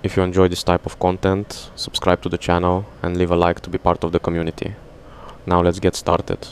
If you enjoy this type of content, subscribe to the channel and leave a like to be part of the community. Now let's get started.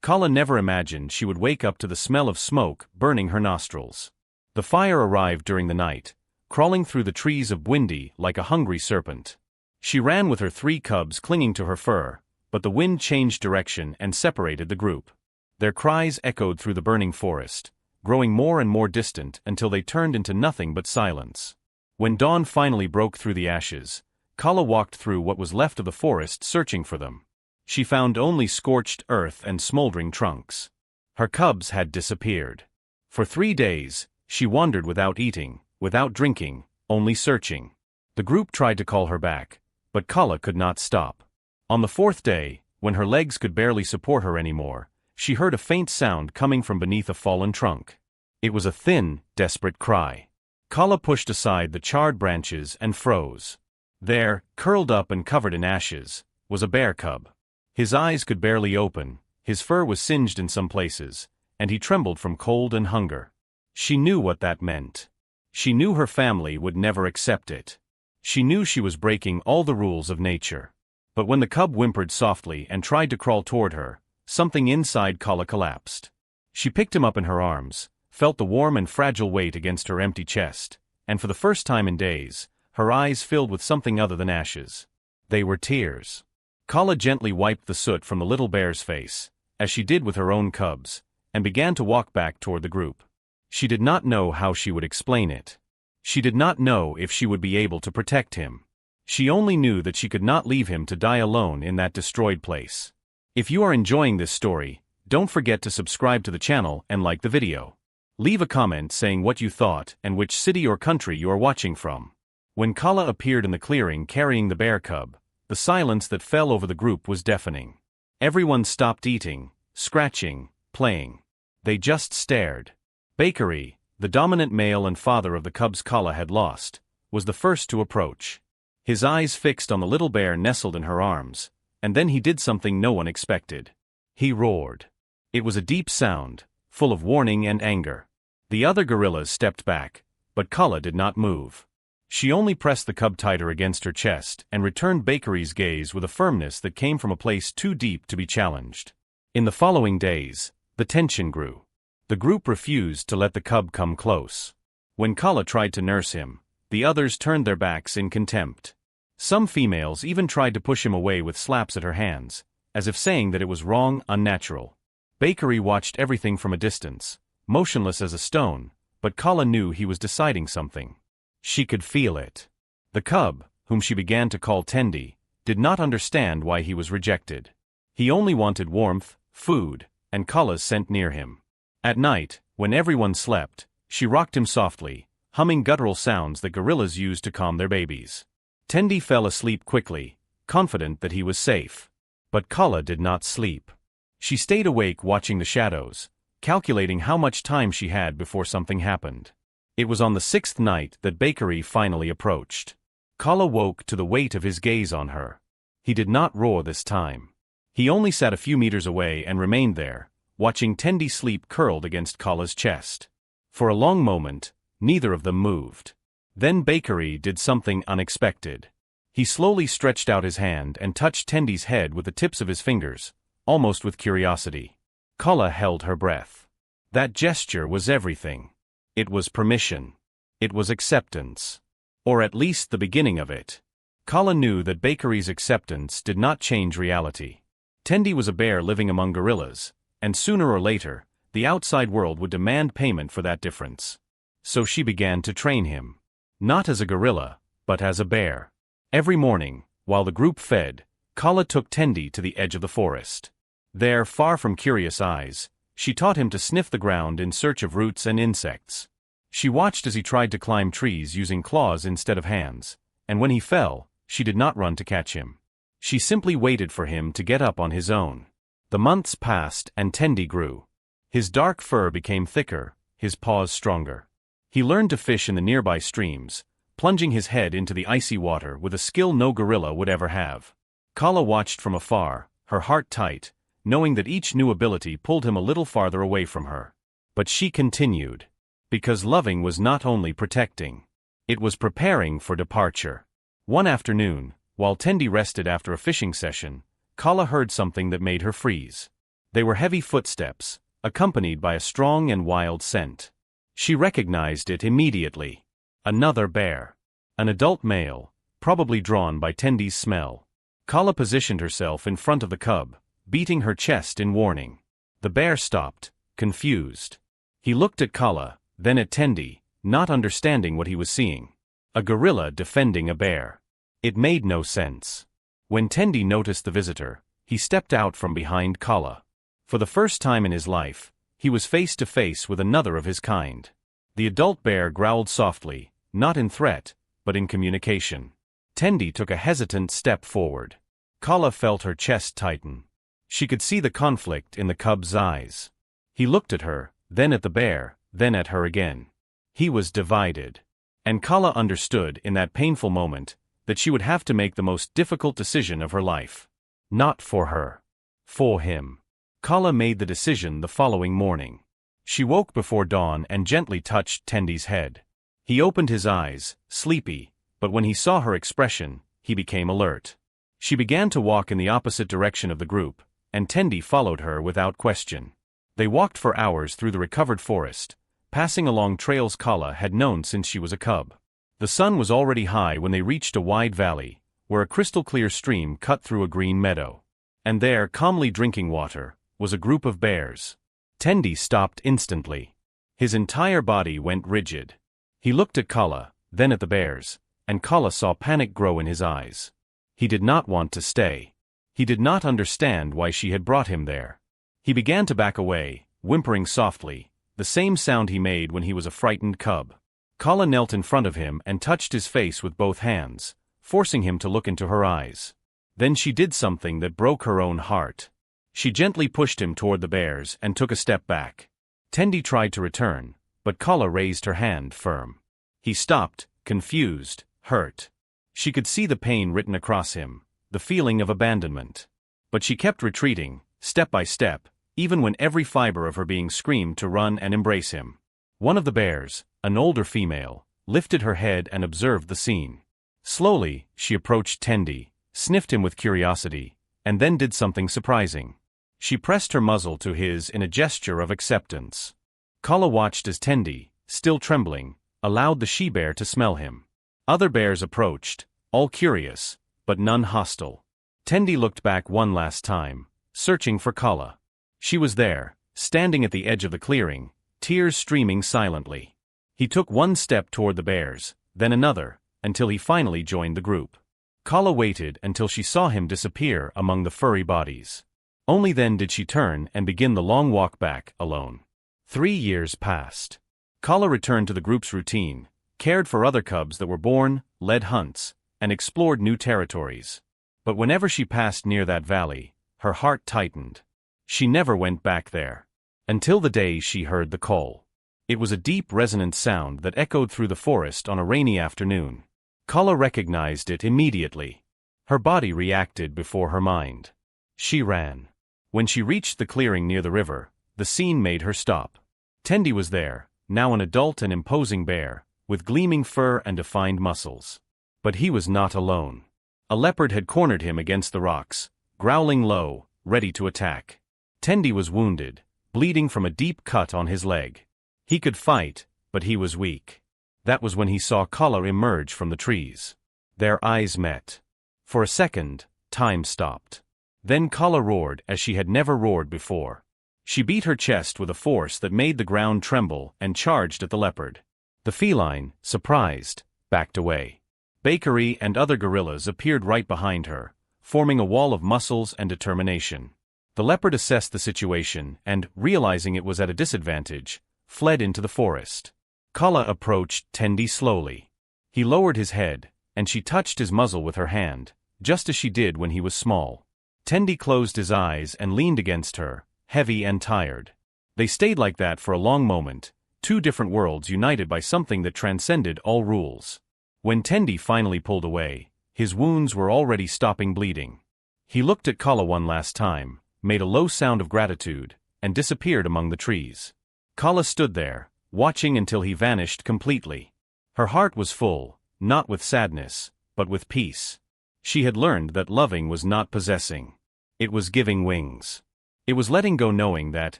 Kala never imagined she would wake up to the smell of smoke burning her nostrils. The fire arrived during the night, crawling through the trees of Bwindi like a hungry serpent. She ran with her 3 cubs clinging to her fur, but the wind changed direction and separated the group. Their cries echoed through the burning forest, growing more and more distant until they turned into nothing but silence. When dawn finally broke through the ashes, Kala walked through what was left of the forest searching for them. She found only scorched earth and smoldering trunks. Her cubs had disappeared. For 3 days, she wandered without eating, without drinking, only searching. The group tried to call her back, but Kala could not stop. On the 4th day, when her legs could barely support her anymore, she heard a faint sound coming from beneath a fallen trunk. It was a thin, desperate cry. Kala pushed aside the charred branches and froze. There, curled up and covered in ashes, was a bear cub. His eyes could barely open, his fur was singed in some places, and he trembled from cold and hunger. She knew what that meant. She knew her family would never accept it. She knew she was breaking all the rules of nature. But when the cub whimpered softly and tried to crawl toward her, something inside Kala collapsed. She picked him up in her arms, felt the warm and fragile weight against her empty chest, and for the first time in days, her eyes filled with something other than ashes. They were tears. Kala gently wiped the soot from the little bear's face, as she did with her own cubs, and began to walk back toward the group. She did not know how she would explain it. She did not know if she would be able to protect him. She only knew that she could not leave him to die alone in that destroyed place. If you are enjoying this story, don't forget to subscribe to the channel and like the video. Leave a comment saying what you thought and which city or country you are watching from. When Kala appeared in the clearing carrying the bear cub, the silence that fell over the group was deafening. Everyone stopped eating, scratching, playing. They just stared. Bakery, the dominant male and father of the cubs Kala had lost, was the first to approach. His eyes fixed on the little bear nestled in her arms, and then he did something no one expected. He roared. It was a deep sound, full of warning and anger. The other gorillas stepped back, but Kala did not move. She only pressed the cub tighter against her chest and returned Bakery's gaze with a firmness that came from a place too deep to be challenged. In the following days, the tension grew. The group refused to let the cub come close. When Kala tried to nurse him, the others turned their backs in contempt. Some females even tried to push him away with slaps at her hands, as if saying that it was wrong, unnatural. Bakery watched everything from a distance, motionless as a stone, but Kala knew he was deciding something. She could feel it. The cub, whom she began to call Tendi, did not understand why he was rejected. He only wanted warmth, food, and Kala's scent near him. At night, when everyone slept, she rocked him softly, humming guttural sounds that gorillas used to calm their babies. Tendi fell asleep quickly, confident that he was safe. But Kala did not sleep. She stayed awake watching the shadows, calculating how much time she had before something happened. It was on the 6th night that Bakery finally approached. Kala woke to the weight of his gaze on her. He did not roar this time. He only sat a few meters away and remained there, watching Tendi sleep curled against Kala's chest. For a long moment, neither of them moved. Then Bakery did something unexpected. He slowly stretched out his hand and touched Tendi's head with the tips of his fingers, almost with curiosity. Kala held her breath. That gesture was everything. It was permission. It was acceptance. Or at least the beginning of it. Kala knew that Bakery's acceptance did not change reality. Tendi was a bear living among gorillas, and sooner or later, the outside world would demand payment for that difference. So she began to train him. Not as a gorilla, but as a bear. Every morning, while the group fed, Kala took Tendi to the edge of the forest. There, far from curious eyes, she taught him to sniff the ground in search of roots and insects. She watched as he tried to climb trees using claws instead of hands, and when he fell, she did not run to catch him. She simply waited for him to get up on his own. The months passed and Tendi grew. His dark fur became thicker, his paws stronger. He learned to fish in the nearby streams, plunging his head into the icy water with a skill no gorilla would ever have. Kala watched from afar, her heart tight, knowing that each new ability pulled him a little farther away from her. But she continued. Because loving was not only protecting. It was preparing for departure. One afternoon, while Tendi rested after a fishing session, Kala heard something that made her freeze. They were heavy footsteps, accompanied by a strong and wild scent. She recognized it immediately. Another bear. An adult male, probably drawn by Tendi's smell. Kala positioned herself in front of the cub, beating her chest in warning. The bear stopped, confused. He looked at Kala, then at Tendi, not understanding what he was seeing. A gorilla defending a bear. It made no sense. When Tendi noticed the visitor, he stepped out from behind Kala. For the first time in his life, he was face to face with another of his kind. The adult bear growled softly, not in threat, but in communication. Tendi took a hesitant step forward. Kala felt her chest tighten. She could see the conflict in the cub's eyes. He looked at her, then at the bear, then at her again. He was divided. And Kala understood in that painful moment that she would have to make the most difficult decision of her life. Not for her. For him. Kala made the decision the following morning. She woke before dawn and gently touched Tendi's head. He opened his eyes, sleepy, but when he saw her expression, he became alert. She began to walk in the opposite direction of the group, and Tendi followed her without question. They walked for hours through the recovered forest, passing along trails Kala had known since she was a cub. The sun was already high when they reached a wide valley, where a crystal-clear stream cut through a green meadow. And there, calmly drinking water, was a group of bears. Tendi stopped instantly. His entire body went rigid. He looked at Kala, then at the bears, and Kala saw panic grow in his eyes. He did not want to stay. He did not understand why she had brought him there. He began to back away, whimpering softly, the same sound he made when he was a frightened cub. Kala knelt in front of him and touched his face with both hands, forcing him to look into her eyes. Then she did something that broke her own heart. She gently pushed him toward the bears and took a step back. Tendi tried to return, but Kala raised her hand firm. He stopped, confused, hurt. She could see the pain written across him, the feeling of abandonment. But she kept retreating, step by step, even when every fiber of her being screamed to run and embrace him. One of the bears, an older female, lifted her head and observed the scene. Slowly, she approached Tendi, sniffed him with curiosity, and then did something surprising. She pressed her muzzle to his in a gesture of acceptance. Kala watched as Tendi, still trembling, allowed the she-bear to smell him. Other bears approached, all curious, but none hostile. Tendi looked back one last time, searching for Kala. She was there, standing at the edge of the clearing, tears streaming silently. He took one step toward the bears, then another, until he finally joined the group. Kala waited until she saw him disappear among the furry bodies. Only then did she turn and begin the long walk back, alone. 3 years passed. Kala returned to the group's routine, cared for other cubs that were born, led hunts, and explored new territories. But whenever she passed near that valley, her heart tightened. She never went back there. Until the day she heard the call. It was a deep resonant sound that echoed through the forest on a rainy afternoon. Kala recognized it immediately. Her body reacted before her mind. She ran. When she reached the clearing near the river, the scene made her stop. Tendi was there, now an adult and imposing bear, with gleaming fur and defined muscles. But he was not alone. A leopard had cornered him against the rocks, growling low, ready to attack. Tendi was wounded, bleeding from a deep cut on his leg. He could fight, but he was weak. That was when he saw Kala emerge from the trees. Their eyes met. For a second, time stopped. Then Kala roared as she had never roared before. She beat her chest with a force that made the ground tremble and charged at the leopard. The feline, surprised, backed away. Bakery and other gorillas appeared right behind her, forming a wall of muscles and determination. The leopard assessed the situation and, realizing it was at a disadvantage, fled into the forest. Kala approached Tendi slowly. He lowered his head, and she touched his muzzle with her hand, just as she did when he was small. Tendi closed his eyes and leaned against her, heavy and tired. They stayed like that for a long moment, two different worlds united by something that transcended all rules. When Tendi finally pulled away, his wounds were already stopping bleeding. He looked at Kala one last time, made a low sound of gratitude, and disappeared among the trees. Kala stood there, watching until he vanished completely. Her heart was full, not with sadness, but with peace. She had learned that loving was not possessing. It was giving wings. It was letting go, knowing that,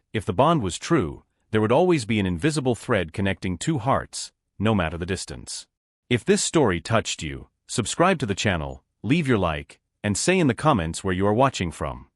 if the bond was true, there would always be an invisible thread connecting two hearts, no matter the distance. If this story touched you, subscribe to the channel, leave your like, and say in the comments where you are watching from.